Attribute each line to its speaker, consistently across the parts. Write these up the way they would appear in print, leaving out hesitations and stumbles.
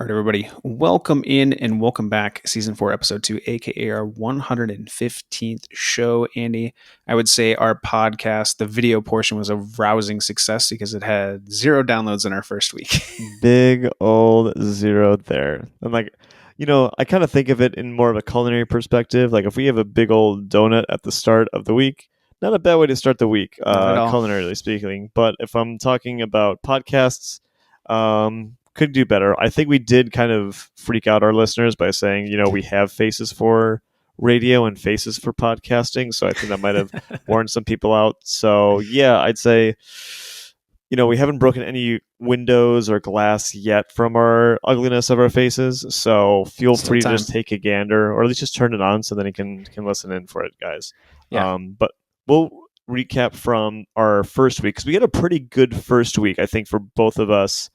Speaker 1: All right, everybody, welcome in and welcome back. Season 4, Episode 2, aka our 115th show. Andy, I would say our podcast, the video portion, was a rousing success because it had 0 downloads in our first week.
Speaker 2: Big old zero there. And I kind of think of it in more of a culinary perspective. Like if we have a big old donut at the start of the week, not a bad way to start the week,
Speaker 1: Not at all.
Speaker 2: culinarily speaking. But if I'm talking about podcasts, could do better. I think we did kind of freak out our listeners by saying, we have faces for radio and faces for podcasting. So I think that might have warned some people out. So yeah, I'd say we haven't broken any windows or glass yet from our ugliness of our faces. So feel
Speaker 1: Still
Speaker 2: free to
Speaker 1: time.
Speaker 2: just take a gander, or at least just turn it on so then you can listen in for it, guys.
Speaker 1: Yeah.
Speaker 2: But we'll recap from our first week because we had a pretty good first week, I think, for both of us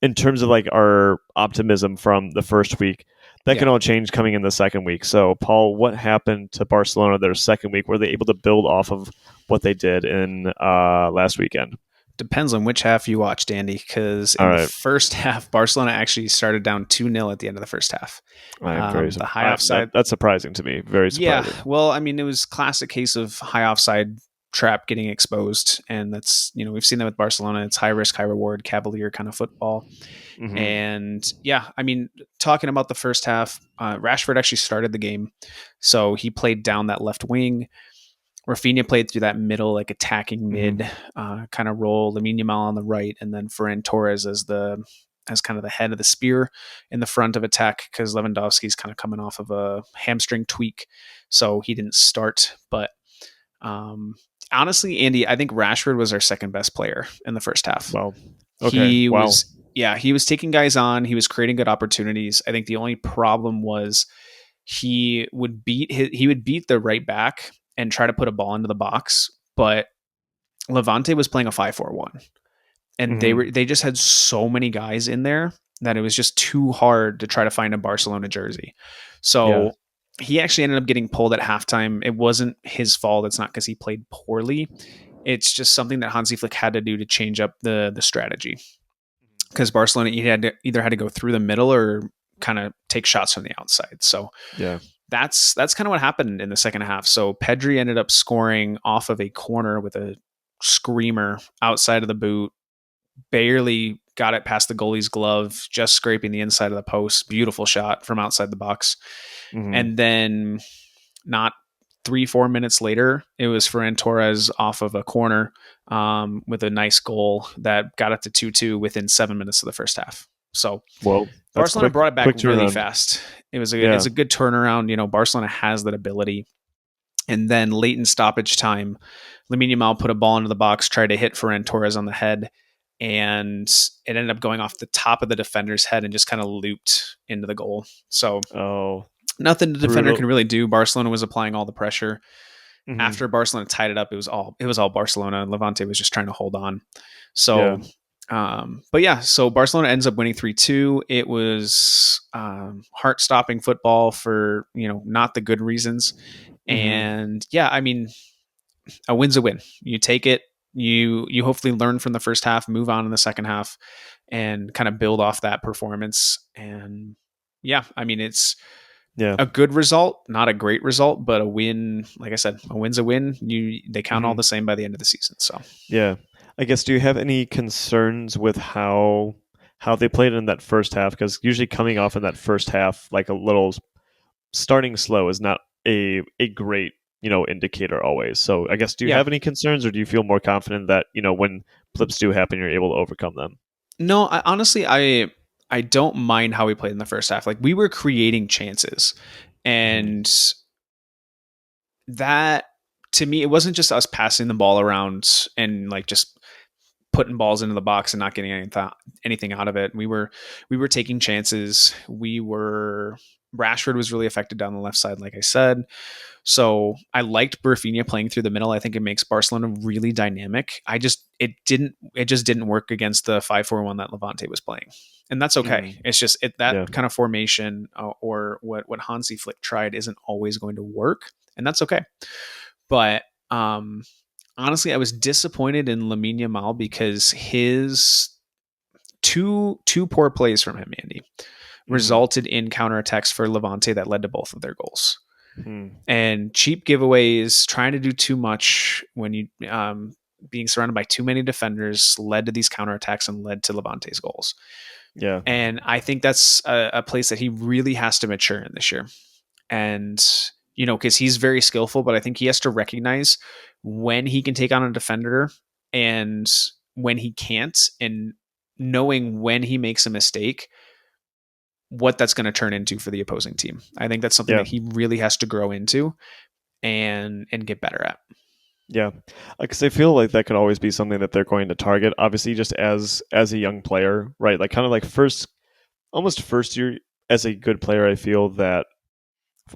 Speaker 2: in terms of like our optimism from the first week. That can all change coming in the second week. So, Paul, what happened to Barcelona their second week? Were they able to build off of what they did in last weekend?
Speaker 1: Depends on which half you watched, Andy, because in the first half, Barcelona actually started down 2-0 at the end of the first half.
Speaker 2: I am very
Speaker 1: the high offside.
Speaker 2: That's surprising to me. Very surprising.
Speaker 1: Yeah, well, I mean, it was classic case of high offside trap getting exposed, and that's we've seen that with Barcelona. It's high risk, high reward, cavalier kind of football. Mm-hmm. And yeah, I mean, talking about the first half, Rashford actually started the game, so he played down that left wing. Rafinha played through that middle, like attacking mid kind of role. Lamine Yamal on the right, and then Ferran Torres as kind of the head of the spear in the front of attack because Lewandowski's kind of coming off of a hamstring tweak, so he didn't start. But honestly, Andy, I think Rashford was our second best player in the first half.
Speaker 2: Well, okay.
Speaker 1: He was taking guys on. He was creating good opportunities. I think the only problem was he would beat the right back and try to put a ball into the box, but Levante was playing a 5-4-1, and they just had so many guys in there that it was just too hard to try to find a Barcelona jersey. So he actually ended up getting pulled at halftime. It wasn't his fault. It's not because he played poorly. It's just something that Hansi Flick had to do to change up the strategy, because Barcelona either had to go through the middle or kind of take shots from the outside. So that's kind of what happened in the second half. So Pedri ended up scoring off of a corner with a screamer outside of the boot, barely got it past the goalie's glove, just scraping the inside of the post. Beautiful shot from outside the box. And then not 3-4 minutes later, it was Ferran Torres off of a corner with a nice goal that got it to 2-2 within 7 minutes of the first half. So Barcelona brought it back really fast. It's a good turnaround. Barcelona has that ability. And then late in stoppage time, Lamine Yamal put a ball into the box, tried to hit Ferran Torres on the head, and it ended up going off the top of the defender's head and just kind of looped into the goal. So nothing the defender can really do. Barcelona was applying all the pressure. After Barcelona tied it up, it was all Barcelona. Levante was just trying to hold on. So so Barcelona ends up winning 3-2. It was heart-stopping football for not the good reasons. And I mean, a win's a win. You take it. You hopefully learn from the first half, move on in the second half, and kind of build off that performance. And I mean, it's a good result, not a great result, but a win. Like I said, a win's a win. They count all the same by the end of the season. So
Speaker 2: I guess, do you have any concerns with how they played in that first half? Because usually coming off in that first half, like a little starting slow is not a great indicator always. So I guess, do you have any concerns, or do you feel more confident that when flips do happen, you're able to overcome them?
Speaker 1: No, honestly, I don't mind how we played in the first half. Like, we were creating chances, and that, to me, it wasn't just us passing the ball around and like just putting balls into the box and not getting anything out of it. We were taking chances. Rashford was really affected down the left side, like I said. So I liked Rafinha playing through the middle. I think it makes Barcelona really dynamic. It just didn't work against the 5-4-1 that Levante was playing. And that's okay. It's just that kind of formation or what Hansi Flick tried isn't always going to work, and that's okay. But honestly, I was disappointed in Lamine Yamal because his two poor plays from him, Andy,
Speaker 2: Mm.
Speaker 1: resulted in counterattacks for Levante that led to both of their goals.
Speaker 2: Mm.
Speaker 1: And cheap giveaways, trying to do too much when you being surrounded by too many defenders led to these counterattacks and led to Levante's goals.
Speaker 2: Yeah.
Speaker 1: And I think that's a place that he really has to mature in this year. And, because he's very skillful, but I think he has to recognize when he can take on a defender and when he can't, and knowing when he makes a mistake, what that's going to turn into for the opposing team. I think that's something
Speaker 2: Yeah.
Speaker 1: that he really has to grow into and get better at.
Speaker 2: Yeah, because I feel like that could always be something that they're going to target. Obviously, just as a young player, right? Like kind of like almost first year as a good player. I feel that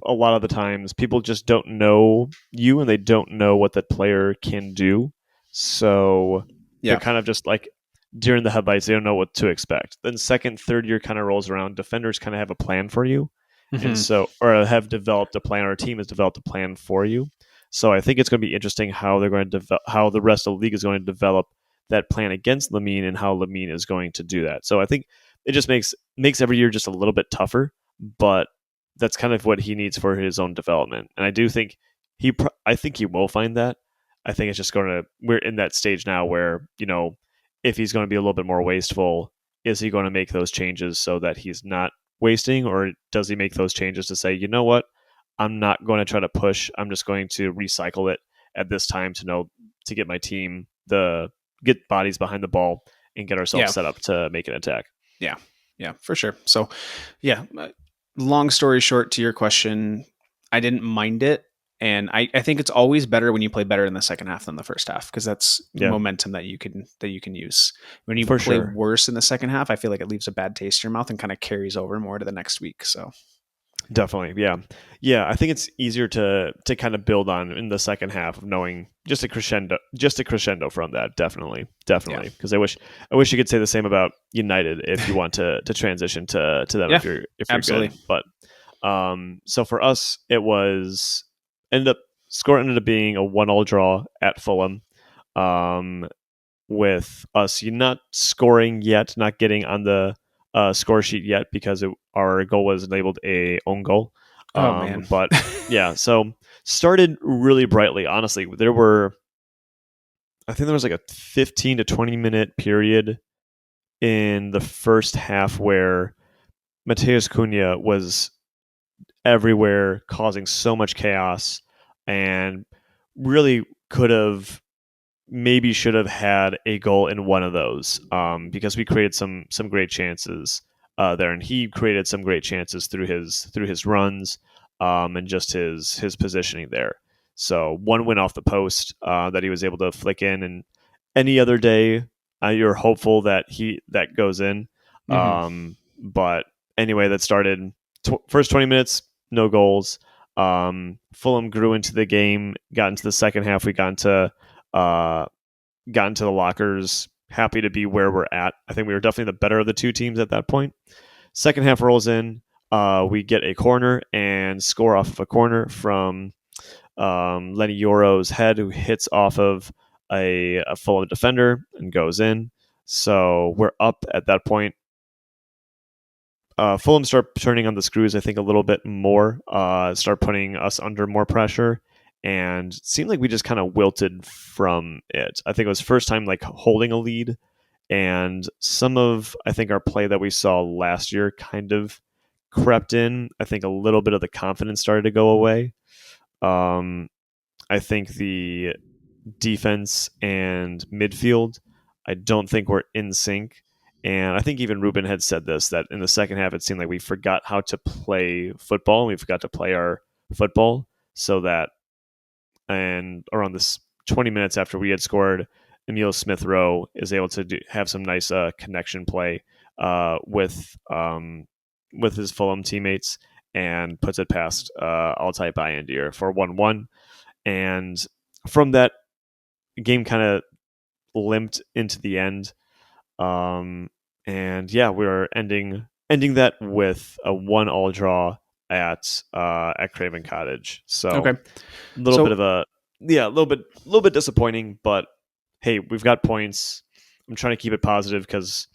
Speaker 2: a lot of the times people just don't know you and they don't know what that player can do. So they're
Speaker 1: Yeah.
Speaker 2: kind of just like during the headlights, they don't know what to expect. Then second, third year kind of rolls around. Defenders kind of have a plan for you. And
Speaker 1: Mm-hmm.
Speaker 2: so, or have developed a plan, or a team has developed a plan for you. So I think it's going to be interesting how they're going to develop, how the rest of the league is going to develop that plan against Lamine and how Lamine is going to do that. So I think it just makes every year just a little bit tougher, but that's kind of what he needs for his own development. And I do think I think he will find that. I think it's just going to, we're in that stage now where, if he's going to be a little bit more wasteful, is he going to make those changes so that he's not wasting, or does he make those changes to say, you know what, I'm not going to try to push, I'm just going to recycle it at this time to get my team get bodies behind the ball and get ourselves
Speaker 1: Yeah.
Speaker 2: set up to make an attack.
Speaker 1: Yeah. Yeah, for sure. So, yeah, long story short to your question, I didn't mind it. And I think it's always better when you play better in the second half than the first half, because that's
Speaker 2: Yeah,
Speaker 1: momentum that you can use. When you
Speaker 2: for
Speaker 1: play
Speaker 2: sure.
Speaker 1: worse in the second half, I feel like it leaves a bad taste in your mouth and kind of carries over more to the next week. So
Speaker 2: Definitely, yeah, yeah. I think it's easier to kind of build on in the second half of knowing just a crescendo from that. Definitely,
Speaker 1: yeah,
Speaker 2: definitely. Because I wish you could say the same about United if you want to transition to them
Speaker 1: yeah,
Speaker 2: if you're good.
Speaker 1: absolutely.
Speaker 2: But so for us, it was ended up being a 1-1 draw at Fulham. Um, with us not scoring yet, not getting on the score sheet yet because our goal was labeled a own goal.
Speaker 1: Oh man.
Speaker 2: But yeah, so started really brightly. Honestly, I think there was like a 15 to 20 minute period in the first half where Mateus Cunha was everywhere, causing so much chaos, and really could have maybe should have had a goal in one of those because we created some great chances there, and he created some great chances through his runs and just his positioning there. So one went off the post that he was able to flick in, and any other day you're hopeful that goes in.
Speaker 1: Mm-hmm.
Speaker 2: But anyway, that started first 20 minutes, no goals. Fulham grew into the game, got into the second half. We uh, got into the lockers, happy to be where we're at. I think we were definitely the better of the two teams at that point. Second half rolls in. We get a corner and score off of a corner from Lenny Yoro's head, who hits off of a Fulham defender and goes in. So we're up at that point. Fulham start turning on the screws, I think, a little bit more, start putting us under more pressure, and it seemed like we just kind of wilted from it. I think it was first time like holding a lead, and some of, I think, our play that we saw last year kind of crept in. I think a little bit of the confidence started to go away. I think the defense and midfield, I don't think we're in sync. And I think even Ruben had said this, that in the second half, it seemed like we forgot how to play football and we forgot to play our football. So that, and around this 20 minutes after we had scored, Emil Smith Rowe is able to have some nice connection play with his Fulham teammates and puts it past Altai Bayandir for 1-1. And from that, game kind of limped into the end. And yeah, we're ending that with a 1-1 draw at Craven Cottage. So
Speaker 1: Okay.
Speaker 2: a little bit
Speaker 1: So
Speaker 2: of a little bit disappointing, but hey, we've got points. I'm trying to keep it positive because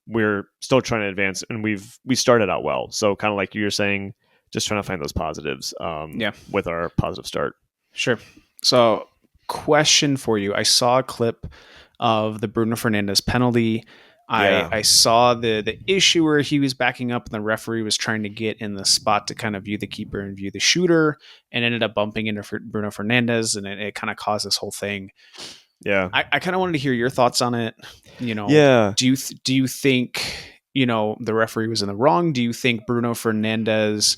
Speaker 2: we're still trying to advance, and we started out well. So kind of like you were saying, just trying to find those positives
Speaker 1: Yeah,
Speaker 2: with our positive start.
Speaker 1: sure. So, question for you: I saw a clip of the Bruno Fernandes penalty.
Speaker 2: Yeah.
Speaker 1: I saw the issue where he was backing up and the referee was trying to get in the spot to kind of view the keeper and view the shooter, and ended up bumping into Bruno Fernandes, and it kind of caused this whole thing.
Speaker 2: Yeah.
Speaker 1: I kind of wanted to hear your thoughts on it.
Speaker 2: Yeah.
Speaker 1: Do you think the referee was in the wrong? Do you think Bruno Fernandes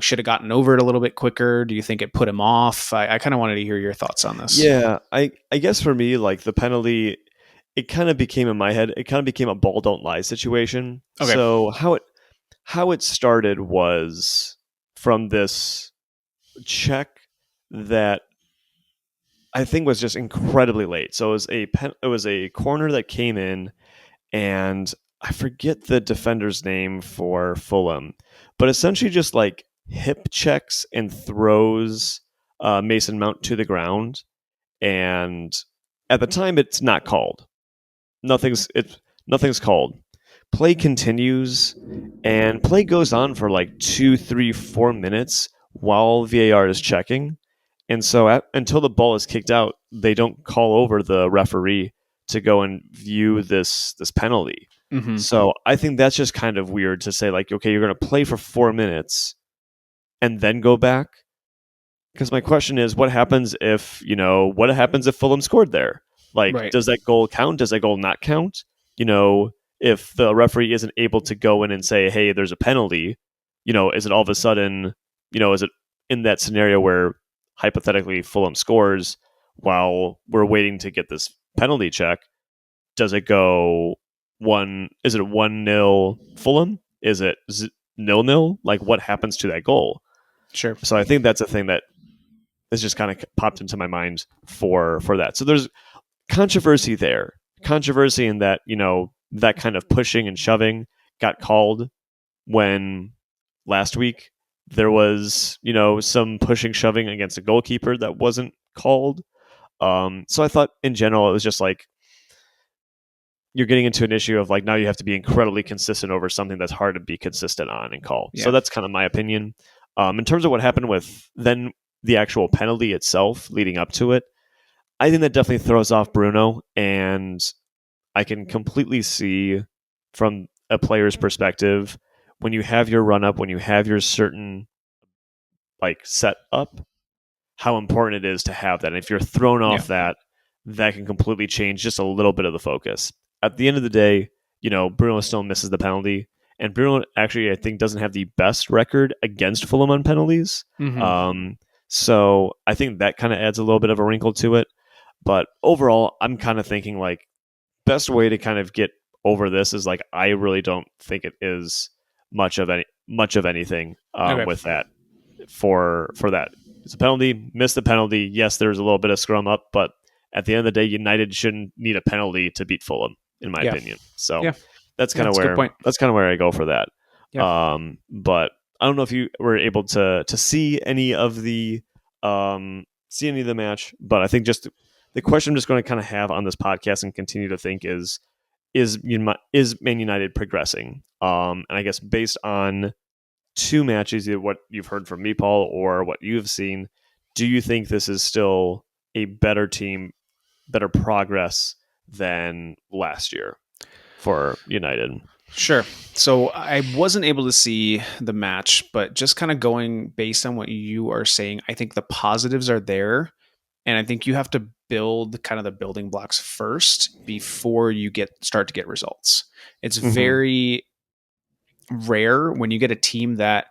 Speaker 1: should have gotten over it a little bit quicker? Do you think it put him off? I kind of wanted to hear your thoughts on this.
Speaker 2: Yeah. I guess for me, like the penalty, it kind of became in my head. It kind of became a ball don't lie situation.
Speaker 1: Okay.
Speaker 2: So how it started was from this check that I think was just incredibly late. So it was a corner that came in, and I forget the defender's name for Fulham, but essentially just like hip checks and throws Mason Mount to the ground. And at the time, it's not called. Nothing's called. Play continues, and play goes on for like 2, 3, 4 minutes while VAR is checking. And so until the ball is kicked out, they don't call over the referee to go and view this penalty.
Speaker 1: Mm-hmm.
Speaker 2: So I think that's just kind of weird to say, like, okay, you're going to play for 4 minutes and then go back. Because my question is, what happens if Fulham scored there? Like,
Speaker 1: Right.
Speaker 2: does that goal count? Does that goal not count? If the referee isn't able to go in and say, hey, there's a penalty, is it all of a sudden, is it in that scenario where hypothetically Fulham scores while we're waiting to get this penalty check? Does it go is it 1-0 Fulham? Is it 0-0? Like, what happens to that goal?
Speaker 1: Sure.
Speaker 2: So I think that's a thing that has just kind of popped into my mind for that. So there's controversy there. Controversy in that, that kind of pushing and shoving got called when last week there was, some pushing, shoving against a goalkeeper that wasn't called. So I thought in general, it was just like, you're getting into an issue of like, now you have to be incredibly consistent over something that's hard to be consistent on and call.
Speaker 1: Yeah.
Speaker 2: So that's kind of my opinion. In terms of what happened with then the actual penalty itself leading up to it, I think that definitely throws off Bruno, and I can completely see from a player's perspective, when you have your run up, when you have your certain like set up, how important it is to have that. And if you're thrown off that can completely change just a little bit of the focus. At the end of the day, Bruno still misses the penalty. And Bruno actually, I think, doesn't have the best record against Fulham on penalties.
Speaker 1: Mm-hmm.
Speaker 2: So I think that kind of adds a little bit of a wrinkle to it. But overall, I'm kind of thinking like best way to kind of get over this is like, I really don't think it is much of anything with that for that. It's a penalty, missed the penalty. Yes, there's a little bit of scrum up, but at the end of the day, United shouldn't need a penalty to beat Fulham, in my opinion. So that's kind of where I go for that.
Speaker 1: Yeah.
Speaker 2: But I don't know if you were able to see any of the match, but I think just the question I'm just going to kind of have on this podcast and continue to think is Man United progressing? And I guess based on 2 matches, either what you've heard from me, Paul, or what you've seen, do you think this is still a better team, better progress than last year for United?
Speaker 1: Sure. So I wasn't able to see the match, but just kind of going based on what you are saying, I think the positives are there. And I think you have to build kind of the building blocks first before you start to get results. It's very rare when you get a team that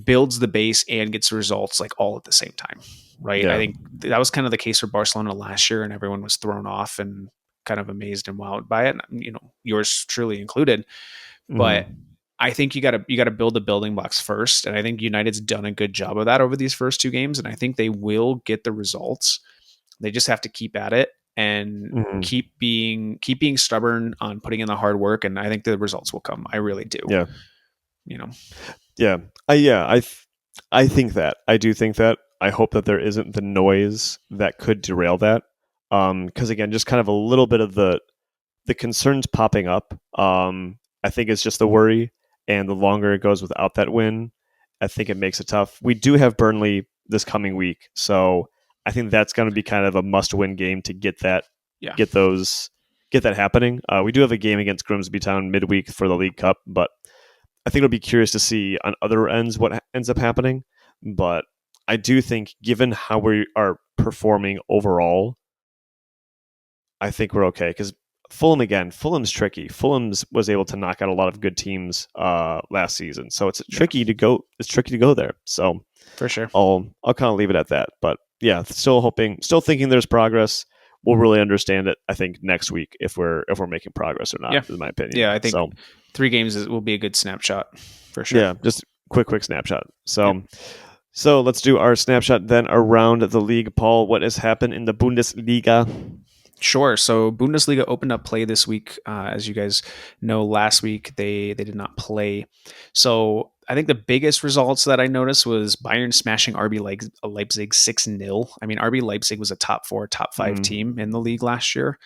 Speaker 1: builds the base and gets results like all at the same time, right?
Speaker 2: Yeah.
Speaker 1: I think that was kind of the case for Barcelona last year, and everyone was thrown off and kind of amazed and wowed by it. Yours truly included. But I think you got to build the building blocks first, and I think United's done a good job of that over these first 2 games, and I think they will get the results. They just have to keep at it and keep being stubborn on putting in the hard work, and I think the results will come. I really do.
Speaker 2: Yeah.
Speaker 1: Yeah.
Speaker 2: I think that. I do think that. I hope that there isn't the noise that could derail that. Because again, just kind of a little bit of the the concerns popping up. I think it's just the worry, and the longer it goes without that win, I think it makes it tough. We do have Burnley this coming week, so I think that's going to be kind of a must-win game to get that
Speaker 1: Yeah.
Speaker 2: get that happening. We do have a game against Grimsby Town midweek for the League Cup, but I think it'll be curious to see on other ends what ends up happening. But I do think, given how we are performing overall, I think we're okay because Fulham again. Fulham's tricky. Fulham's was able to knock out a lot of good teams last season, so it's tricky to go. It's tricky to go there. So
Speaker 1: for sure.
Speaker 2: I'll kind of leave it at that. But yeah, still thinking there's progress. We'll really understand it, I think, next week if we're making progress or not.
Speaker 1: Yeah.
Speaker 2: In my opinion.
Speaker 1: Yeah, I think
Speaker 2: so.
Speaker 1: 3 games will be a good snapshot for sure.
Speaker 2: Yeah, just quick snapshot. So let's do our snapshot then around the league. Paul, what has happened in the Bundesliga?
Speaker 1: Sure. So Bundesliga opened up play this week. As you guys know, last week they did not play. So I think the biggest results that I noticed was Bayern smashing RB Leipzig 6-0. I mean, RB Leipzig was a top 4, top 5 team in the league last year.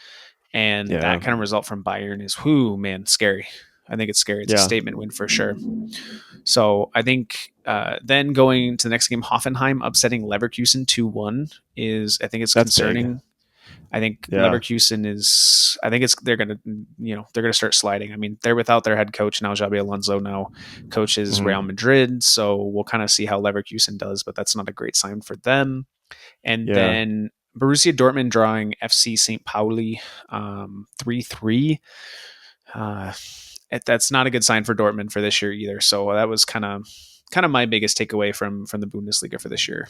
Speaker 1: And that kind of result from Bayern is, man, scary. I think it's scary. It's a statement win for sure. So I think then going to the next game, Hoffenheim upsetting Leverkusen 2-1 that's concerning. Big. I think Leverkusen is. I think they're gonna start sliding. I mean, they're without their head coach now. Xabi Alonso now coaches Real Madrid, so we'll kind of see how Leverkusen does. But that's not a great sign for them. And then Borussia Dortmund drawing FC St. Pauli 3-3. That's not a good sign for Dortmund for this year either. So that was kind of my biggest takeaway from the Bundesliga for this year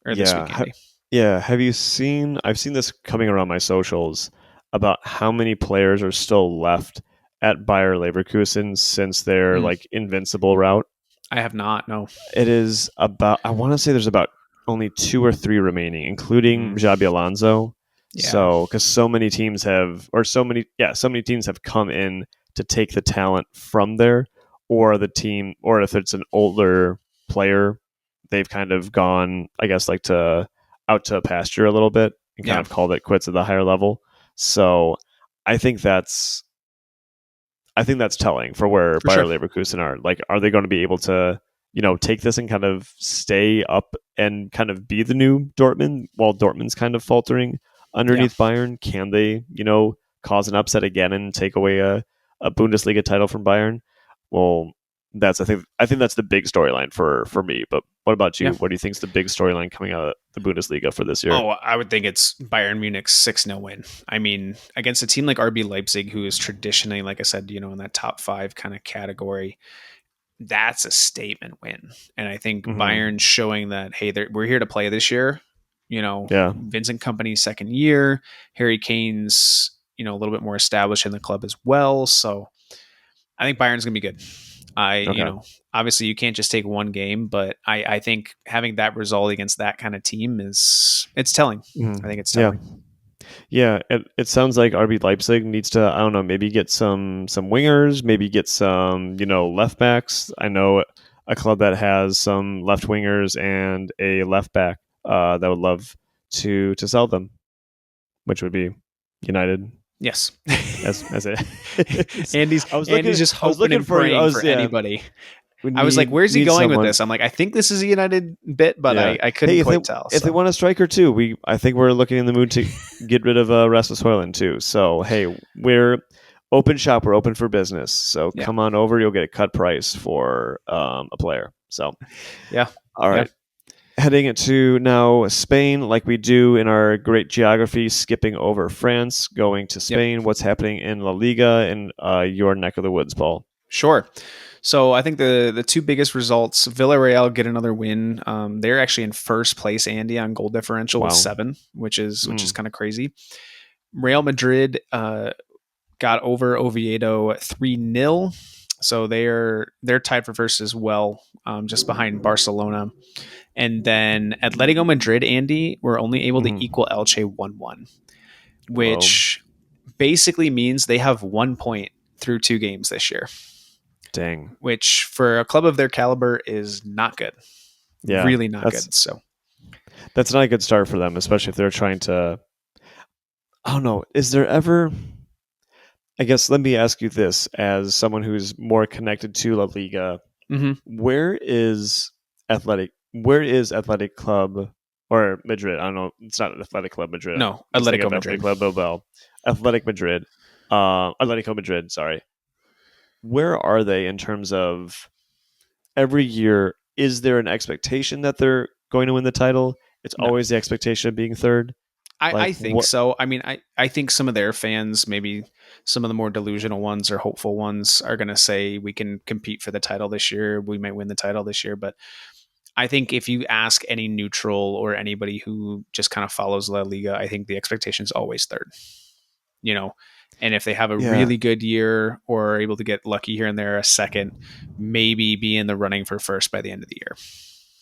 Speaker 1: or this week, Andy.
Speaker 2: Have you seen? I've seen this coming around my socials about how many players are still left at Bayer Leverkusen since their invincible route.
Speaker 1: I have not. No,
Speaker 2: it is about. I want to say there's about only 2 or 3 remaining, including Xabi Alonso. Yeah. So because so many teams have come in to take the talent from there, or the team, or if it's an older player, they've kind of gone, I guess, out to pasture a little bit and kind of called it quits at the higher level. So I think that's telling for where Bayer Leverkusen are. Are they going to be able to, take this and kind of stay up and kind of be the new Dortmund while Dortmund's kind of faltering underneath Bayern? Can they, cause an upset again and take away a Bundesliga title from Bayern? Well, I think that's the big storyline for me. But what about you? What do you think is the big storyline coming out of the Bundesliga for this year?
Speaker 1: Oh, I would think it's Bayern Munich's 6-0 win. I mean, against a team like RB Leipzig, who is traditionally, like I said, in that top 5 kind of category, that's a statement win. And I think Bayern's showing that, hey, we're here to play this year. Vincent Kompany's second year, Harry Kane's, a little bit more established in the club as well. So I think Bayern's going to be good. Obviously you can't just take one game, but I think having that result against that kind of team it's telling. I think it's telling.
Speaker 2: Yeah, it sounds like RB Leipzig needs to, I don't know, maybe get some wingers, maybe get some, left backs. I know a club that has some left wingers and a left back that would love to sell them, which would be United.
Speaker 1: Yes.
Speaker 2: as it.
Speaker 1: Andy's just hoping and praying for anybody. I was like, where's he going with this? I'm like, I think this is a United bit, but I couldn't quite tell.
Speaker 2: If they want a striker too, I think we're looking in the mood to get rid of Rasmus Højlund too. So, hey, we're open shop. We're open for business. So come on over. You'll get a cut price for a player. So, all right. Heading to now Spain, like we do in our great geography, skipping over France, going to Spain. What's happening in La Liga in your neck of the woods, Paul?
Speaker 1: Sure. So I think the 2 biggest results, Villarreal get another win. They're actually in first place, Andy, on goal differential with 7, which is kind of crazy. Real Madrid got over Oviedo 3-0. So they're tied for first as well, just behind Barcelona. And then Atletico Madrid, Andy, were only able to equal Elche 1-1, which basically means they have 1 point through 2 games this year.
Speaker 2: Dang.
Speaker 1: Which for a club of their caliber is not good. Yeah, really not good. So
Speaker 2: that's not a good start for them, especially if they're trying to. I don't know. Is there ever I guess let me ask you this as someone who's more connected to La Liga.
Speaker 1: Hmm.
Speaker 2: Where is Athletic Club or Madrid? I don't know. It's not Athletic Club Madrid. I'm
Speaker 1: No,
Speaker 2: just thinking
Speaker 1: Atletico
Speaker 2: of Athletic
Speaker 1: Madrid.
Speaker 2: Club Bilbao. Athletic Madrid. Atletico Madrid, sorry. Where are they in terms of every year? Is there an expectation that they're going to win the title? It's
Speaker 1: No.
Speaker 2: always the expectation of being third.
Speaker 1: I
Speaker 2: Like
Speaker 1: think
Speaker 2: what?
Speaker 1: so. I mean, I think some of their fans, maybe some of the more delusional ones or hopeful ones, are going to say we can compete for the title this year. We might win the title this year. But I think if you ask any neutral or anybody who just kind of follows La Liga, I think the expectation is always third, you know. And if they have a
Speaker 2: Yeah,
Speaker 1: really good year or are able to get lucky here and there, a second, maybe be in the running for first by the end of the year.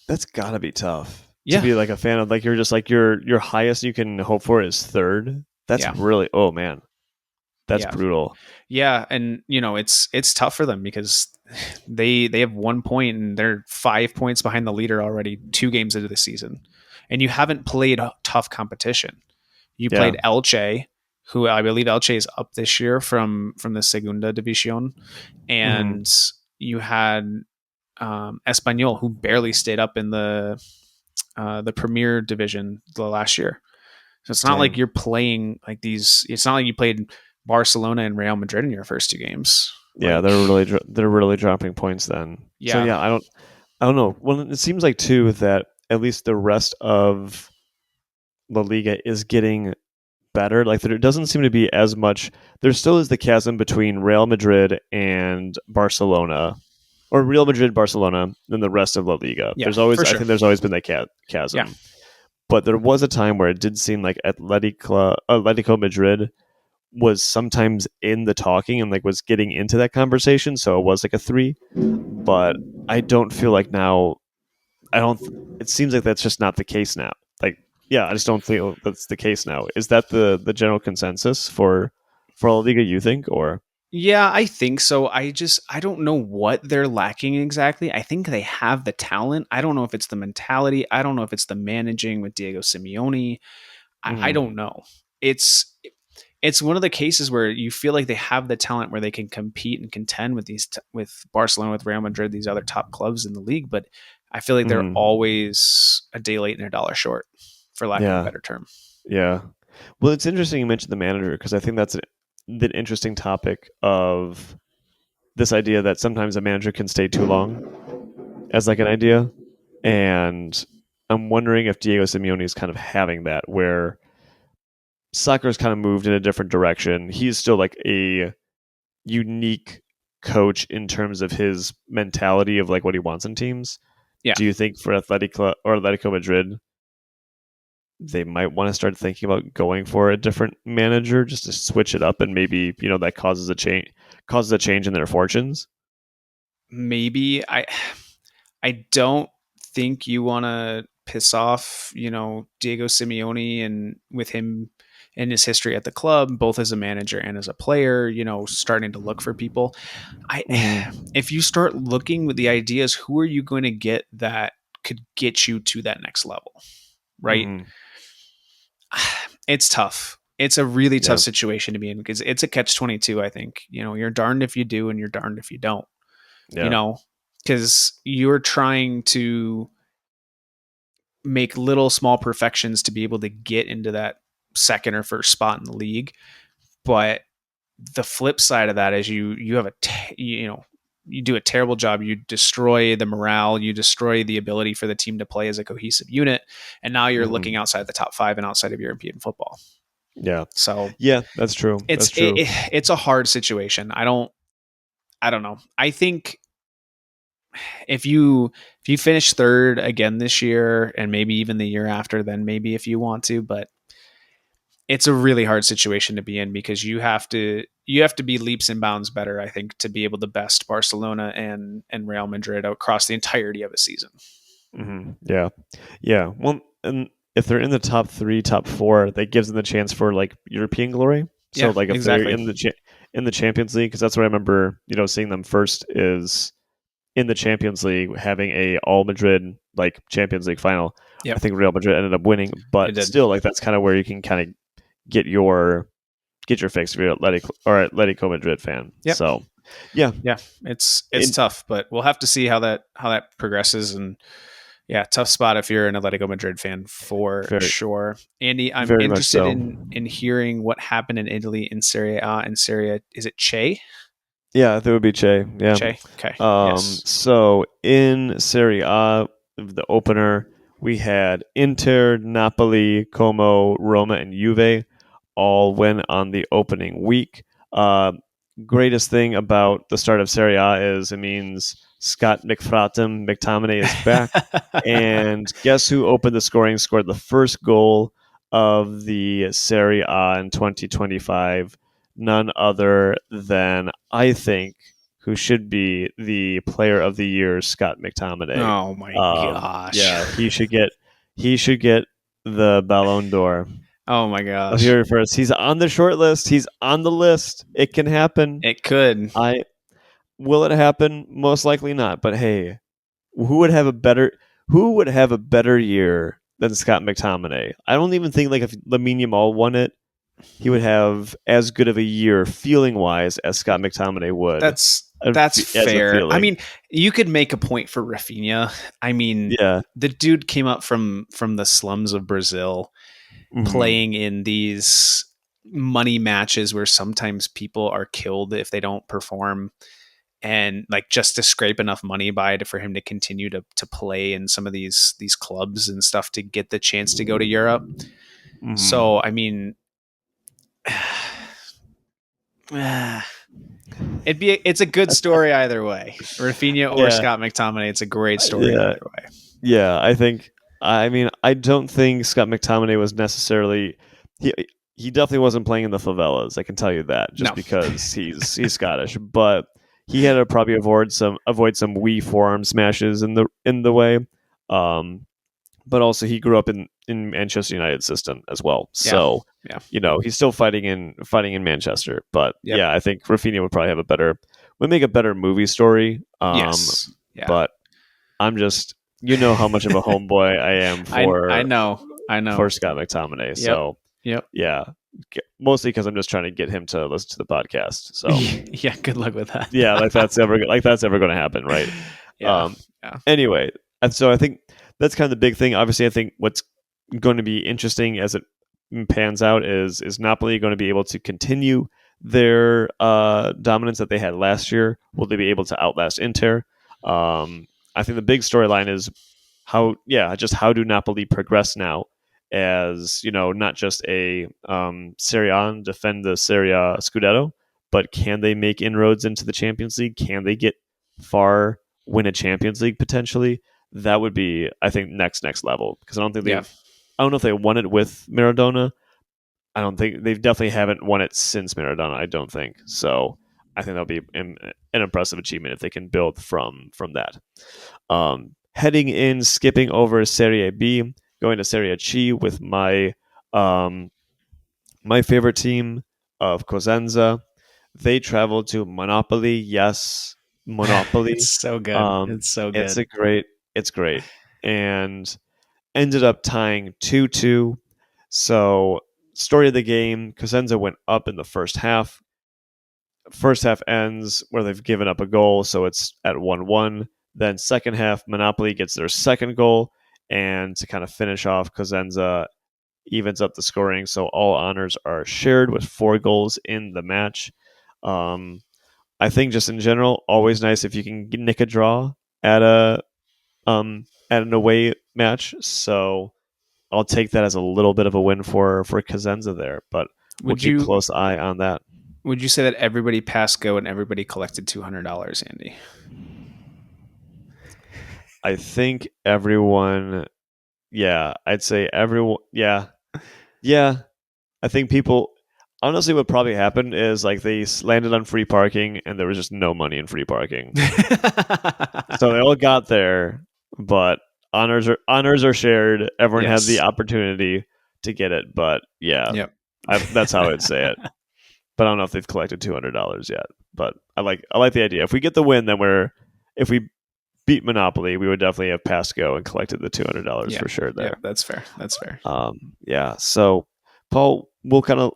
Speaker 2: that's gotta be tough to
Speaker 1: Yeah.
Speaker 2: be like a fan of. Like you're just like your highest you can hope for is third. That's
Speaker 1: Yeah.
Speaker 2: really, oh man, that's
Speaker 1: Yeah.
Speaker 2: brutal.
Speaker 1: Yeah, and it's tough for them because they have 1 point and they're 5 points behind the leader already 2 games into the season, and you haven't played tough competition. You
Speaker 2: Yeah.
Speaker 1: played Elche, who I believe Elche is up this year from the Segunda División,
Speaker 2: Hmm.
Speaker 1: and you had Espanyol, who barely stayed up in the Premier Division the last year. So it's not like
Speaker 2: Dang.
Speaker 1: you're playing like these. It's not like you played Barcelona and Real Madrid in your first 2 games.
Speaker 2: Yeah,
Speaker 1: Like,
Speaker 2: they're really dropping points then. So
Speaker 1: yeah,
Speaker 2: yeah, I don't know. Well, it seems like too that at least the rest of La Liga is getting better. Like there doesn't seem to be as much. There still is the chasm between Real Madrid and Barcelona, or Real Madrid, Barcelona, and the rest of La Liga.
Speaker 1: yeah,
Speaker 2: I
Speaker 1: for sure.
Speaker 2: think there's always been that
Speaker 1: Yeah,
Speaker 2: chasm. But there was a time where it did seem like Atletico Madrid was sometimes in the talking and like was getting into that conversation. So it was like a three. But I don't feel like now. I don't. It seems like that's just not the case now. Like, yeah, I just don't feel that's the case now. Is that the general consensus for La Liga? You think, or
Speaker 1: yeah, I think so. I don't know what they're lacking exactly. I think they have the talent. I don't know if it's the mentality. I don't know if it's the managing with Diego Simeone. I
Speaker 2: mm,
Speaker 1: don't know. It's it's one of the cases where you feel like they have the talent where they can compete and contend with with Barcelona, with Real Madrid, these other top clubs in the league. But I feel like they're
Speaker 2: mm,
Speaker 1: always a day late and a dollar short, for lack of a
Speaker 2: yeah,
Speaker 1: better term.
Speaker 2: yeah. Well, it's interesting you mentioned the manager because I think that's the interesting topic of this idea that sometimes a manager can stay too long as like an idea, and I'm wondering if Diego Simeone is kind of having that where soccer's kind of moved in a different direction. He's still like a unique coach in terms of his mentality of like what he wants in teams.
Speaker 1: Yeah,
Speaker 2: Do you think for Atletico Madrid they might want to start thinking about going for a different manager just to switch it up and maybe that causes a change in their fortunes?
Speaker 1: maybe I don't think you want to piss off, Diego Simeone and with him and his history at the club, both as a manager and as a player, starting to look for people. I
Speaker 2: Mm-hmm.
Speaker 1: If you start looking with the ideas, who are you going to get that could get you to that next level, right?
Speaker 2: Mm-hmm.
Speaker 1: It's tough. It's a really tough
Speaker 2: Yeah.
Speaker 1: situation to be in because it's a catch 22. I think you're darned if you do and you're darned if you don't. You
Speaker 2: Yeah.
Speaker 1: know, because you're trying to make little small perfections to be able to get into that second or first spot in the league, but the flip side of that is you have you do a terrible job. You destroy the morale. You destroy the ability for the team to play as a cohesive unit. And now you're
Speaker 2: Mm-hmm.
Speaker 1: looking outside the top five and outside of European football.
Speaker 2: Yeah.
Speaker 1: So
Speaker 2: Yeah. That's true.
Speaker 1: it's
Speaker 2: That's true.
Speaker 1: it's a hard situation. I don't know. I think if you finish third again this year and maybe even the year after, then maybe if you want to, but it's a really hard situation to be in because you have to be leaps and bounds better, I think, to be able to best Barcelona and Real Madrid across the entirety of a season.
Speaker 2: Mm-hmm. Yeah. Yeah. Well, and if they're in the top three, top four, that gives them the chance for like European glory. So
Speaker 1: Yeah,
Speaker 2: like if they're
Speaker 1: exactly.
Speaker 2: in the Champions League, because that's what I remember, seeing them first is in the Champions League having a all Madrid like Champions League final. I
Speaker 1: Yep,
Speaker 2: think Real Madrid ended up winning,
Speaker 1: it
Speaker 2: but
Speaker 1: did.
Speaker 2: still like that's kind of where you can kind of get your get your fix if you're a Atletico Madrid fan.
Speaker 1: Yep.
Speaker 2: So, yeah,
Speaker 1: Yeah, it's
Speaker 2: in,
Speaker 1: tough, but we'll have to see how that progresses. And yeah, tough spot if you're an Atletico Madrid fan for
Speaker 2: very
Speaker 1: sure. Andy, I'm
Speaker 2: very much
Speaker 1: interested
Speaker 2: so.
Speaker 1: in hearing what happened in Italy in Serie A and Serie. Is it Che?
Speaker 2: Yeah, there would be Che. Yeah.
Speaker 1: Che. Okay. Yes.
Speaker 2: So in Serie A, the opener, we had Inter, Napoli, Como, Roma, and Juve all win on the opening week. Uh, Greatest thing about the start of Serie A is it means Scott McTominay is back. And guess who opened the scoring, scored the first goal of the Serie A in 2025? None other than, I think, who should be the player of the year, Scott McTominay.
Speaker 1: Oh my gosh.
Speaker 2: Yeah, he should get the Ballon d'Or.
Speaker 1: Oh my
Speaker 2: I'll
Speaker 1: gosh.
Speaker 2: hear it first. He's on the short list. He's on the list. It can happen.
Speaker 1: It could.
Speaker 2: I Will it happen? Most likely not. But hey, who would have a better year than Scott McTominay? I don't even think like if Lamine Yamal won it, he would have as good of a year feeling wise as Scott McTominay would.
Speaker 1: That's
Speaker 2: As a
Speaker 1: fair. I
Speaker 2: feeling.
Speaker 1: mean, you could make a point for Rafinha. I mean,
Speaker 2: Yeah.
Speaker 1: the dude came up from the slums of Brazil,
Speaker 2: Mhm.
Speaker 1: playing in these money matches where sometimes people are killed if they don't perform, and like just to scrape enough money by it for him to continue to play in some of these clubs and stuff to get the chance to go to Europe.
Speaker 2: Mhm.
Speaker 1: So I mean, it's a good story either way. Rafinha or
Speaker 2: Yeah.
Speaker 1: Scott McTominay, it's a great story
Speaker 2: Yeah.
Speaker 1: either way.
Speaker 2: Yeah, I don't think Scott McTominay was necessarily he definitely wasn't playing in the favelas. I can tell you that just
Speaker 1: No.
Speaker 2: because he's Scottish, but he had to probably avoid some wee forearm smashes in the way. But also he grew up in Manchester United system as well.
Speaker 1: Yeah.
Speaker 2: So,
Speaker 1: Yeah.
Speaker 2: he's still fighting in Manchester. But
Speaker 1: Yep.
Speaker 2: yeah, I think Rafinha would probably would make a better movie story.
Speaker 1: Yes. Yeah.
Speaker 2: But I'm just how much of a homeboy I am
Speaker 1: I know.
Speaker 2: for Scott McTominay.
Speaker 1: Yep.
Speaker 2: So
Speaker 1: Yep.
Speaker 2: yeah, mostly because I'm just trying to get him to listen to the podcast. So
Speaker 1: yeah, good luck with that.
Speaker 2: yeah, like that's ever going to happen, right?
Speaker 1: Yeah. Yeah.
Speaker 2: Anyway, and so I think that's kind of the big thing. Obviously, I think what's going to be interesting as it pans out is Napoli going to be able to continue their dominance that they had last year? Will they be able to outlast Inter? I think the big storyline is how do Napoli progress now as not just a Serie A and defend the Serie A Scudetto, but can they make inroads into the Champions League? Can they get far, win a Champions League potentially? That would be, I think, next level, because I don't know if they won it with Maradona. I don't think they've definitely haven't won it since Maradona. I don't think so. I think that'll be an impressive achievement if they can build from that. Heading in, skipping over Serie B, going to Serie C with my my favorite team of Cosenza. They traveled to Monopoly. Yes, Monopoly.
Speaker 1: It's so good. It's so good.
Speaker 2: It's great, and ended up tying 2-2. So, story of the game: Cosenza went up in the first half. First half ends where they've given up a goal, so it's at 1-1. Then second half, Monopoly gets their second goal, and to kind of finish off, Cosenza evens up the scoring, so all honors are shared with 4 goals in the match. I think just in general, always nice if you can nick a draw at an away match. So I'll take that as a little bit of a win for Cosenza there, but we'll keep close eye on that.
Speaker 1: Would you say that everybody passed go and everybody collected $200, Andy?
Speaker 2: I think everyone, yeah, I'd say everyone, yeah. I think people, honestly, what probably happened is like they landed on free parking and there was just no money in free parking. So they all got there, but honors are shared. Everyone had the opportunity to get it, but yeah, that's how I'd say it. But I don't know if they've collected $200 yet. But I like the idea. If we get the win, then if we beat Monopoly, we would definitely have passed go and collected the $200 for sure there.
Speaker 1: Yeah, that's fair.
Speaker 2: Yeah. So, Paul, we'll kind of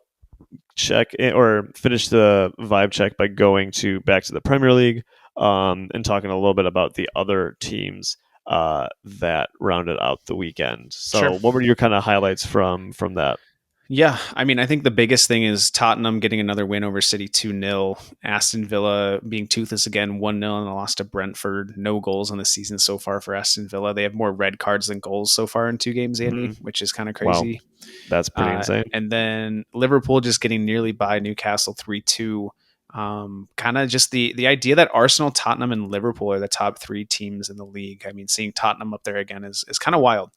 Speaker 2: check or finish the vibe check by going back to the Premier League, and talking a little bit about the other teams that rounded out the weekend.
Speaker 1: Sure.
Speaker 2: So, what were your kind of highlights from that?
Speaker 1: Yeah, I mean, I think the biggest thing is Tottenham getting another win over City 2-0. Aston Villa being toothless again 1-0 and a loss to Brentford. No goals in the season so far for Aston Villa. They have more red cards than goals so far in 2 games, Andy,
Speaker 2: Hmm.
Speaker 1: which is kind of
Speaker 2: Wow,
Speaker 1: crazy.
Speaker 2: that's pretty insane.
Speaker 1: And then Liverpool just getting nearly by Newcastle 3-2. Kind of just the idea that Arsenal, Tottenham, and Liverpool are the top 3 teams in the league. I mean, seeing Tottenham up there again is kind of wild.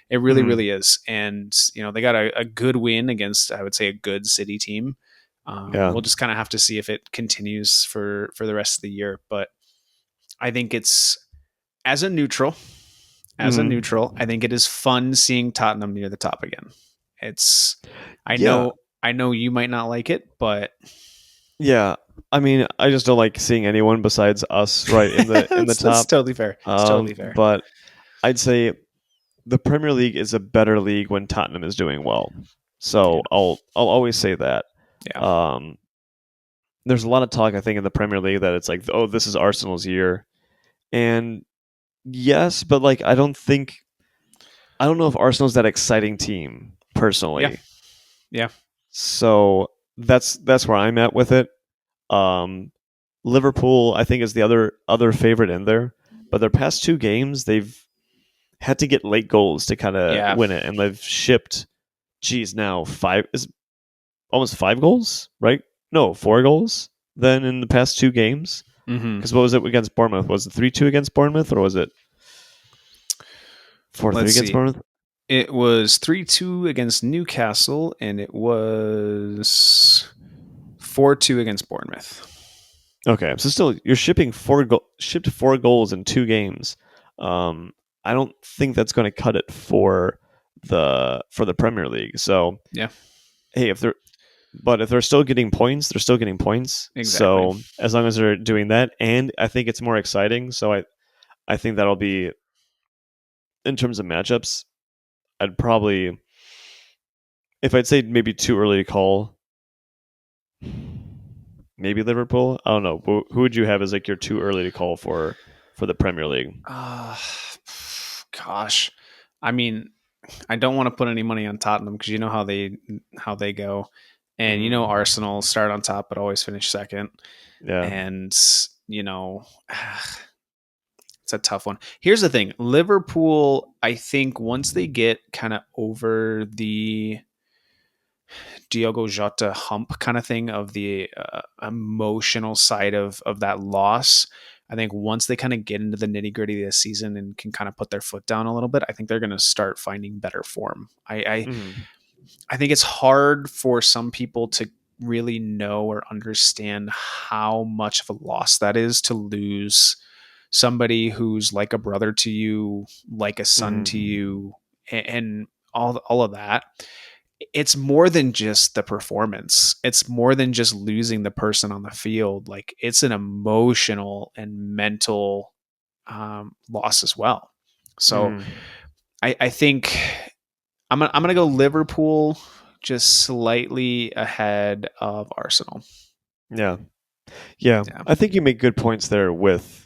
Speaker 1: It really,
Speaker 2: Hmm.
Speaker 1: really is. And, they got a good win against, I would say, a good City team.
Speaker 2: Yeah.
Speaker 1: We'll just kind of have to see if it continues for the rest of the year. But I think it's, as a neutral,
Speaker 2: Hmm.
Speaker 1: I think it is fun seeing Tottenham near the top again. It's, I
Speaker 2: Yeah.
Speaker 1: know, I know you might not like it, but
Speaker 2: Yeah. I mean, I just don't like seeing anyone besides us right in the
Speaker 1: that's
Speaker 2: top.
Speaker 1: totally fair. It's totally fair.
Speaker 2: But I'd say the Premier League is a better league when Tottenham is doing well. So
Speaker 1: Yeah.
Speaker 2: I'll always say that.
Speaker 1: Yeah.
Speaker 2: Um, there's a lot of talk, I think, in the Premier League that it's like, oh, this is Arsenal's year, and yes, but like I don't know if Arsenal's that exciting team
Speaker 1: Yeah.
Speaker 2: personally.
Speaker 1: Yeah.
Speaker 2: So that's where I'm at with it. Um, Liverpool, I think, is the other favorite in there, but their past 2 games they've had to get late goals to kind of
Speaker 1: Yeah.
Speaker 2: win it, and they've shipped, geez, now five is almost 5 goals, right? No, 4 goals then in the past 2 games.
Speaker 1: Hmm.
Speaker 2: Because what was it against Bournemouth? Was it 3-2 against Bournemouth, or was it 4-3
Speaker 1: Let's
Speaker 2: against
Speaker 1: see.
Speaker 2: Bournemouth?
Speaker 1: It was 3-2 against Newcastle, and it was 4-2 against Bournemouth.
Speaker 2: Okay, so still you're shipped 4 goals in 2 games. Um, I don't think that's going to cut it for the Premier League. So
Speaker 1: Yeah,
Speaker 2: hey, if they're still getting points, they're still getting points.
Speaker 1: exactly.
Speaker 2: So as long as they're doing that, and I think it's more exciting. So I think that'll be, in terms of matchups, I'd probably, if I'd say maybe too early to call, maybe Liverpool. I don't know. Who would you have as like your too early to call for the Premier League?
Speaker 1: Uh, gosh, I mean, I don't want to put any money on Tottenham because you know how they go, and
Speaker 2: Hmm.
Speaker 1: Arsenal start on top but always finish second,
Speaker 2: Yeah.
Speaker 1: and you know. It's a tough one. Here's the thing. Liverpool, I think once they get kind of over the Diogo Jota hump kind of thing of the emotional side of that loss. I think once they kind of get into the nitty gritty of the season and can kind of put their foot down a little bit, I think they're going to start finding better form.
Speaker 2: Hmm.
Speaker 1: I think it's hard for some people to really know or understand how much of a loss that is to lose somebody who's like a brother to you, like a son to
Speaker 2: Hmm.
Speaker 1: you, and all of that. It's more than just the performance. It's more than just losing the person on the field. Like it's an emotional and mental loss as well. So
Speaker 2: Hmm.
Speaker 1: I think I'm gonna go Liverpool just slightly ahead of Arsenal.
Speaker 2: Yeah. Yeah.
Speaker 1: Yeah,
Speaker 2: I think you make good points there with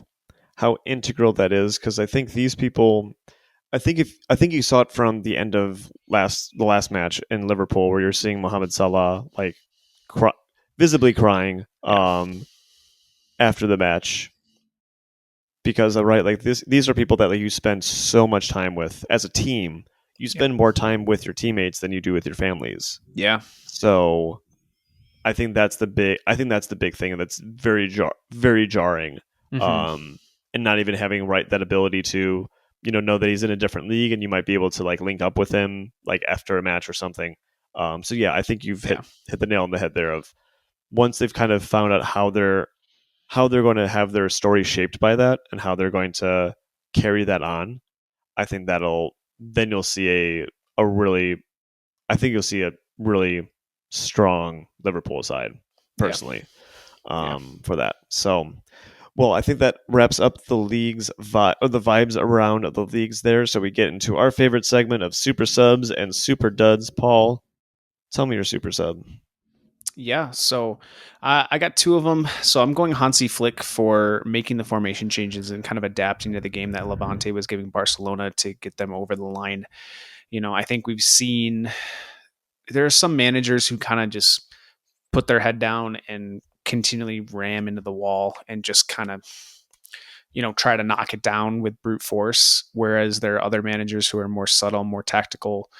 Speaker 2: how integral that is, because I think these people. I think you saw it from the end of the last match in Liverpool, where you're seeing Mohamed Salah like cry, visibly crying
Speaker 1: yeah,
Speaker 2: after the match, because right, like these are people that like you spend so much time with as a team. You
Speaker 1: yeah,
Speaker 2: spend more time with your teammates than you do with your families.
Speaker 1: yeah.
Speaker 2: So I think that's the big thing, and that's very jarring.
Speaker 1: Hmm.
Speaker 2: Um, and not even having right that ability to know that he's in a different league, and you might be able to like link up with him like after a match or something. So yeah, I think you've hit
Speaker 1: Yeah,
Speaker 2: hit the nail on the head there. Of once they've kind of found out how they're going to have their story shaped by that, and how they're going to carry that on, I think that'll then you'll see a really I think you'll see a really strong Liverpool side,
Speaker 1: yeah,
Speaker 2: personally,
Speaker 1: yeah.
Speaker 2: for that. So, well, I think that wraps up the league's or the vibes around the leagues there. So we get into our favorite segment of super subs and super duds. Paul, tell me your super sub.
Speaker 1: Yeah, so I got two of them. So I'm going Hansi Flick for making the formation changes and kind of adapting to the game that Levante was giving Barcelona to get them over the line. I think we've seen there are some managers who kind of just put their head down and continually ram into the wall and just kind of try to knock it down with brute force, whereas there are other managers who are more subtle, more tactical,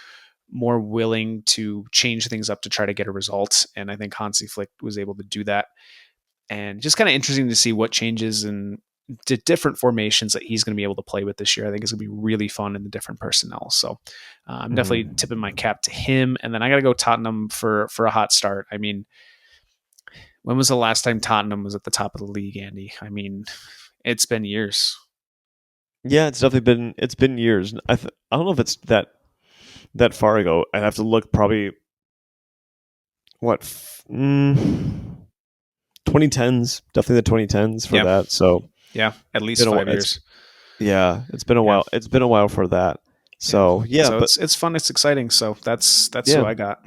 Speaker 1: more willing to change things up to try to get a result. And I think Hansi Flick was able to do that. And just kind of interesting to see what changes and the different formations that he's going to be able to play with this year. I think it's going to be really fun in the different personnel. So I'm definitely
Speaker 2: Mm-hmm.
Speaker 1: tipping my cap to him. And then I got to go Tottenham for a hot start. I mean, when was the last time Tottenham was at the top of the league, Andy? I mean, it's been years.
Speaker 2: Yeah, it's definitely been years. I don't know if it's that far ago. I'd have to look. Probably what 2010s, definitely the 2010s for
Speaker 1: Yeah.
Speaker 2: that. So
Speaker 1: Yeah. At least
Speaker 2: been a,
Speaker 1: 5 years.
Speaker 2: it's been a
Speaker 1: Yeah.
Speaker 2: while. It's been a while for that.
Speaker 1: Yeah.
Speaker 2: So yeah,
Speaker 1: So
Speaker 2: but
Speaker 1: it's fun. It's exciting. So that's who
Speaker 2: yeah,
Speaker 1: I got.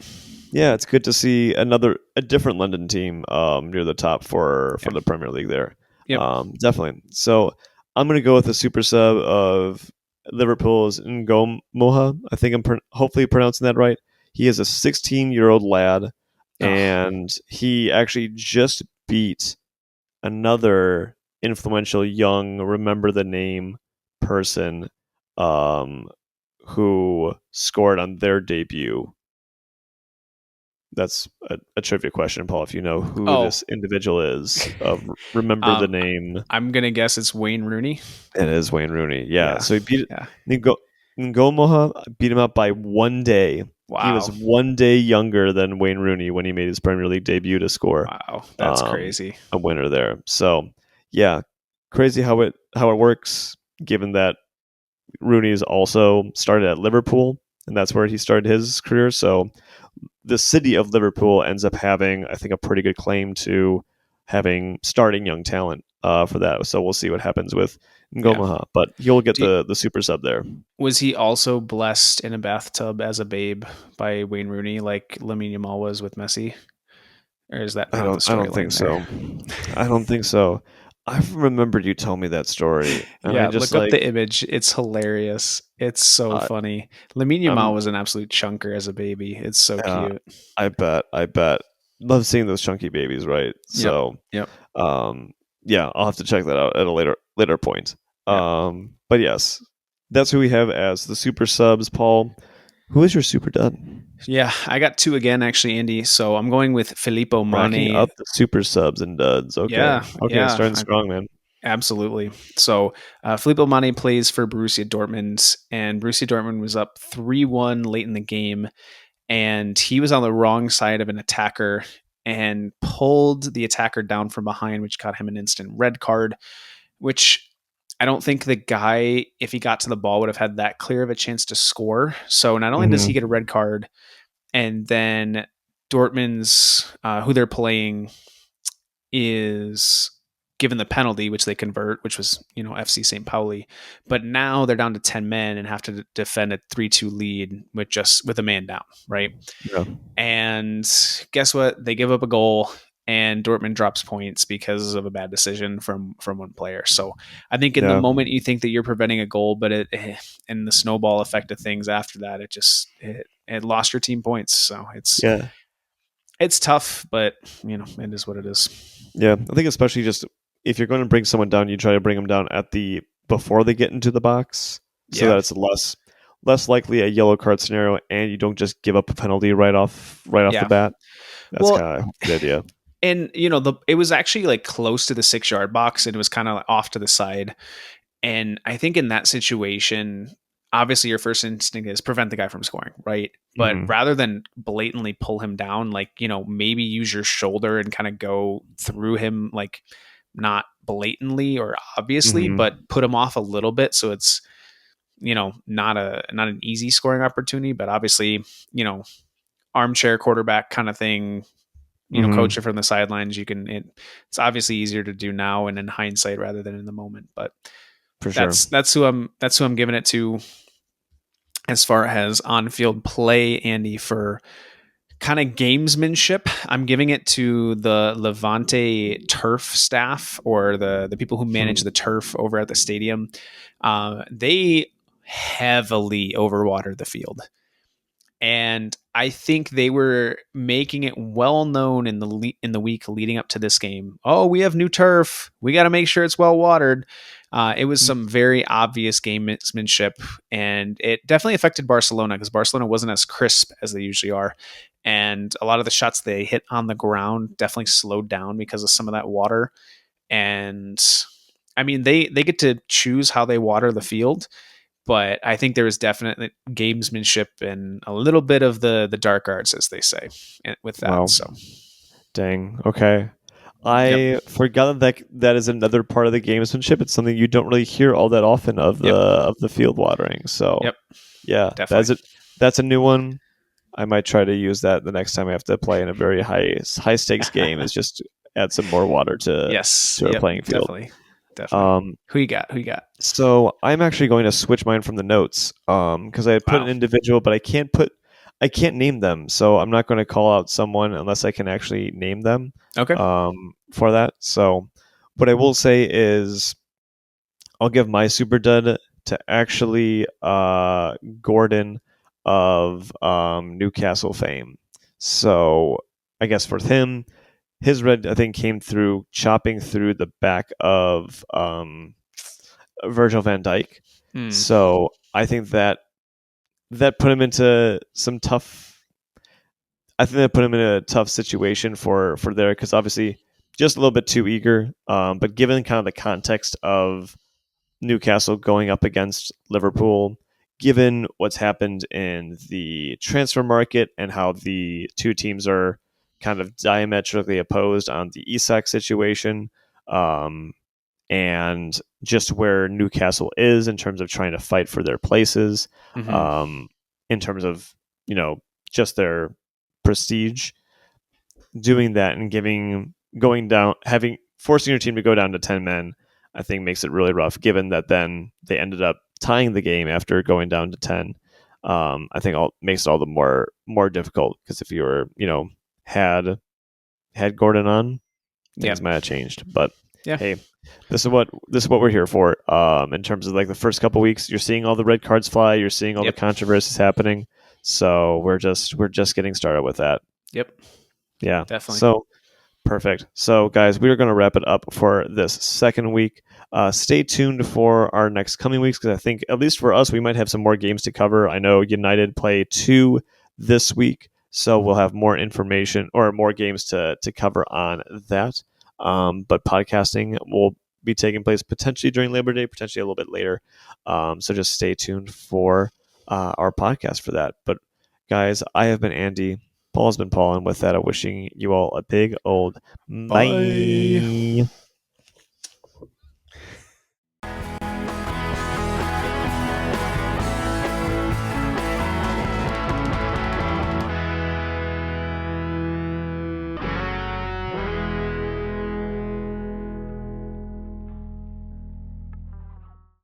Speaker 2: yeah, it's good to see a different London team near the top for
Speaker 1: Yeah.
Speaker 2: the Premier League there.
Speaker 1: Yep.
Speaker 2: Definitely. So I'm gonna go with the super sub of Liverpool's Ngumoha. I think I'm hopefully pronouncing that right. He is a 16-year-old lad,
Speaker 1: Oh,
Speaker 2: and he actually just beat another influential young remember the name person um, who scored on their debut. That's a trivia question, Paul. If you know who
Speaker 1: oh.
Speaker 2: this individual is, remember the
Speaker 1: um,
Speaker 2: name.
Speaker 1: I'm gonna guess it's Wayne Rooney.
Speaker 2: It is Wayne Rooney. Yeah.
Speaker 1: Yeah.
Speaker 2: So he beat
Speaker 1: Yeah.
Speaker 2: Ngomoha beat him up by 1 day. He was
Speaker 1: Wow.
Speaker 2: 1 day younger than Wayne Rooney when he made his Premier League debut to score
Speaker 1: Wow. That's
Speaker 2: um,
Speaker 1: crazy.
Speaker 2: a winner there. So yeah, crazy how it works. Given that Rooney's also started at Liverpool, and that's where he started his career. So the city of Liverpool ends up having, I think, a pretty good claim to having starting young talent for that. So we'll see what happens with
Speaker 1: Yeah.
Speaker 2: Ngomaha, but he'll get
Speaker 1: Do you-
Speaker 2: the super sub there.
Speaker 1: was he also blessed in a bathtub as a babe by Wayne Rooney, like Lamine Yamal was with Messi? Or is that not the
Speaker 2: I don't think
Speaker 1: storyline there?
Speaker 2: so. I don't think so. I remembered you told me that story, and I
Speaker 1: Yeah,
Speaker 2: just
Speaker 1: look up
Speaker 2: like
Speaker 1: the image. It's hilarious. It's so
Speaker 2: I,
Speaker 1: funny. Lamine Yamal
Speaker 2: I'm
Speaker 1: was an absolute chunker as a baby. It's so
Speaker 2: uh,
Speaker 1: cute.
Speaker 2: I bet love seeing those chunky babies, right?
Speaker 1: Yep.
Speaker 2: So
Speaker 1: Yep.
Speaker 2: um, yeah, I'll have to check that out at a later point.
Speaker 1: Yep.
Speaker 2: But yes, that's who we have as the super subs. Paul, who is your super dud?
Speaker 1: Yeah, I got two again actually, Andy. So I'm going with Filippo
Speaker 2: Racking
Speaker 1: Mane.
Speaker 2: up the super subs and duds. Okay,
Speaker 1: Yeah,
Speaker 2: okay,
Speaker 1: yeah,
Speaker 2: starting strong, man.
Speaker 1: absolutely. So Filippo Mane plays for Borussia Dortmund, and Borussia Dortmund was up 3-1 late in the game, and he was on the wrong side of an attacker and pulled the attacker down from behind, which got him an instant red card, which I don't think the guy, if he got to the ball, would have had that clear of a chance to score. So not only does he get a
Speaker 2: Mm-hmm.
Speaker 1: red card, and then Dortmund's who they're playing is given the penalty, which they convert, which was FC St. Pauli, but now they're down to 10 men and have to defend a 3-2 lead with a man down, right?
Speaker 2: Yeah,
Speaker 1: And guess what? They give up a goal, and Dortmund drops points because of a bad decision from one player. So I think in the
Speaker 2: yeah,
Speaker 1: moment you think that you're preventing a goal, but and the snowball effect of things after that, it lost your team points. So
Speaker 2: yeah,
Speaker 1: it's tough, but it is what it is.
Speaker 2: yeah. I think especially just if you're going to bring someone down, you try to bring them down at the before they get into the box, so
Speaker 1: Yeah.
Speaker 2: that it's less likely a yellow card scenario, and you don't just give up a penalty right off the
Speaker 1: Yeah.
Speaker 2: bat. That's
Speaker 1: Well,
Speaker 2: kind of the idea.
Speaker 1: and it was actually like close to the 6-yard box, and it was kind of off to the side. And I think in that situation, obviously your first instinct is prevent the guy from scoring, right? But
Speaker 2: Mm-hmm.
Speaker 1: rather than blatantly pull him down, like, maybe use your shoulder and kind of go through him, like not blatantly or obviously, but
Speaker 2: Mm-hmm.
Speaker 1: put him off a little bit. So it's, not an easy scoring opportunity, but obviously, armchair quarterback kind of thing, coach it
Speaker 2: Mm-hmm.
Speaker 1: from the sidelines. It's obviously easier to do now and in hindsight rather than in the moment, but
Speaker 2: For sure.
Speaker 1: that's who I'm giving it to as far as on field play, Andy, for kind of gamesmanship. I'm giving it to the Levante turf staff, or the people who manage the turf over at the stadium. They heavily overwatered the field. And I think they were making it well known in the week leading up to this game. Oh, we have new turf. We got to make sure it's well watered. It was some very obvious gamesmanship, and it definitely affected Barcelona, because Barcelona wasn't as crisp as they usually are, and a lot of the shots they hit on the ground definitely slowed down because of some of that water. And I mean, they get to choose how they water the field, but I think there was definitely gamesmanship and a little bit of the dark arts, as they say, with that.
Speaker 2: Wow.
Speaker 1: So,
Speaker 2: Dang. Okay.
Speaker 1: yep,
Speaker 2: I forgot that is another part of the gamesmanship. It's something you don't really hear all that often of
Speaker 1: yep,
Speaker 2: the field watering. So
Speaker 1: yep,
Speaker 2: yeah,
Speaker 1: definitely.
Speaker 2: that's a new one. I might try to use that the next time I have to play in a very high stakes game. Is just add some more water
Speaker 1: Yes,
Speaker 2: to our
Speaker 1: yep,
Speaker 2: playing field.
Speaker 1: definitely, definitely.
Speaker 2: Um,
Speaker 1: Who you got? Who you got?
Speaker 2: so I'm actually going to switch mine from the notes because I had put an
Speaker 1: Wow.
Speaker 2: individual, but I can't name them. So I'm not going to call out someone unless I can actually name them
Speaker 1: Okay.
Speaker 2: for that. So what I will say is I'll give my super dud to actually Gordon of Newcastle fame. So I guess for him, his red I think came through chopping through the back of Virgil van Dijk.
Speaker 1: Mm.
Speaker 2: So I think that put him into some tough. I think that put him in a tough situation for there because obviously just a little bit too eager. But given kind of the context of Newcastle going up against Liverpool, given what's happened in the transfer market and how the two teams are kind of diametrically opposed on the Isak situation, and just where Newcastle is in terms of trying to fight for their places,
Speaker 1: Hmm.
Speaker 2: um, in terms of just their prestige, doing that and going down, having forcing your team to go down to 10 men, I think makes it really rough. Given that then they ended up tying the game after going down to 10, I think makes it all the more difficult because if you were had Gordon on, things
Speaker 1: Yep.
Speaker 2: might have changed. But
Speaker 1: Yeah.
Speaker 2: hey, this is what we're here for. In terms of like the first couple weeks, you're seeing all the red cards fly, you're seeing all the
Speaker 1: Yep.
Speaker 2: controversies happening. So we're just getting started with that.
Speaker 1: Yep.
Speaker 2: Yeah.
Speaker 1: Definitely.
Speaker 2: So perfect. So guys, we are going to wrap it up for this second week. Stay tuned for our next coming weeks because I think at least for us, we might have some more games to cover. I know United play 2 this week, so we'll have more information or more games to cover on that. But podcasting will be taking place potentially during Labor Day, potentially a little bit later. So just stay tuned for our podcast for that. But guys, I have been Andy. Paul has been Paul, and with that, I'm wishing you all a big old
Speaker 1: Bye.
Speaker 2: bye.